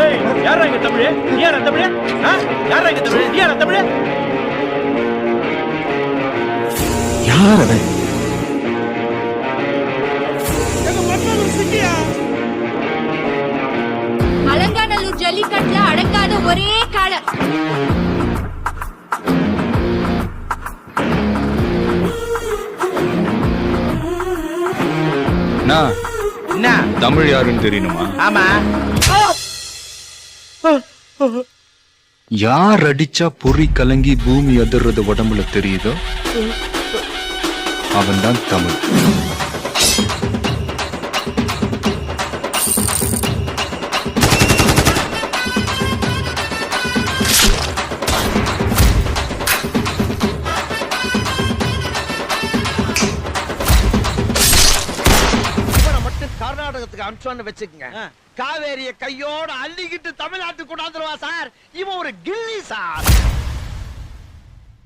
ஏய் யாரா இங்க தமிழ்? நீ யாரா தமிழ்? யாரா இங்க தமிழ்? நீ யாரா தமிழ்? யார் அவன்? அலங்காநல்லூர் ஜல்லிக்கட்டுல அடங்காத ஒரே காளை. என்ன தமிழ் யாருன்னு தெரியணுமா? ஆமா. யார் அடிச்சா பொறி கலங்கி பூமி அதிர்றது உடம்புல தெரியுதோ அவன்தான் தமிழ். கர்நாடகத்துக்கு அனுப்பிச்சோன்னு வச்சுக்கங்க, காவேரிய கையோட அள்ளிக்கிட்டு தமிழ்நாட்டுக்கு கொண்டாந்துருவா சார். இவன் ஒரு கில்லி சார்.